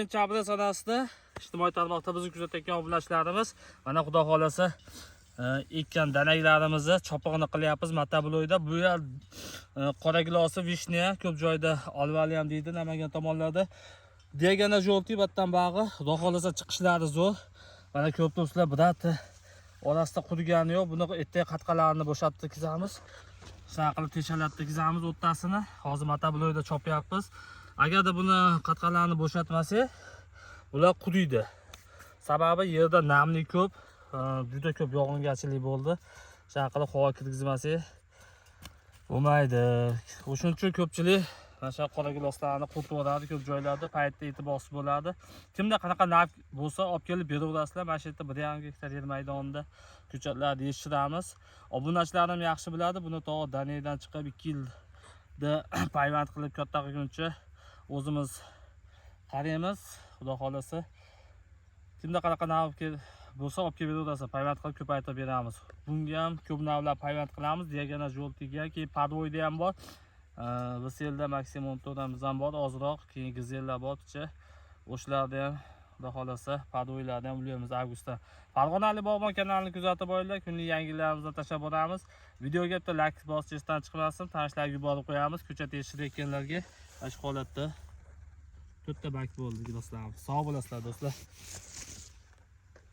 aprel sanasida ijtimoiy tarmoqda bizni kuzatayotgan obunachilarimiz mana xudo xolasa ekkan danaklarimizni chopig'ini qilyapmiz Motoblokda. Bu yer qora gilosi, vishnya, ko'p joyda olvali ham deydi Namangan tomonlarda. Degana jo'lti battan bag'i, xudo xolasa chiqishlari zo'r. Mana ko'p do'stlar birati orasida qurgani yo'q. Buni ertaga qatqalarini bo'shatib tikizamiz. Saqilib teshalatib tikizamiz o'ttasini. Hozir Motoblokda chopyapmiz. Agarda buni qatqalarini bo'shatmasak, ular quriydi. Sababi yerda namlik ko'p, juda ko'p yog'ingarchilik bo'ldi. Saqilib havo kirgizmasak bo'lmaydi. O'shuning uchun ko'pchilik mana shu qora giloslarni qurtib yuboradi, ko'p joylarda paytda e'tiborsiz bo'ladi. Kimda qanaqa nav bo'lsa olib kelib beraverasizlar. Mana shu yerda 1,5 gektar yer maydonida ko'chatlarni yetishtiramiz. Obunachilarim yaxshi biladi, buni to'g'ri Daniyadan chiqib 2 yilda payvand qilib katta qilguncha o'zimiz qaraymiz. Xudo xolasa kimda qanaqa nav bo'lsa olib kelib beraverasiz, payvand qilib ko'paytirib beramiz. Bunga ham ko'p navlar payvand qilamiz. Degana jo'ltiga, keyin Padvoyda ham bor. Viselda maksimum to'ramiz ham bor, ozroq, keyin Gizellar borcha. O'shlarda ham xudo xolasa Padvoylarda ham ulaymiz avgustda. Farg'onalik bog'bon kanalini kuzatib boringlar, kunlik yangiliklarimizni tashlab boramiz. Videoga bitta like bosishdan chiqmasin, tanishlarga yuborib qo'yamiz. Ko'chat yetishtirayotganlarga mana shu holatda to'rtta bak bo'ldi giloslarimiz. Sog' bo'lasizlar do'stlar.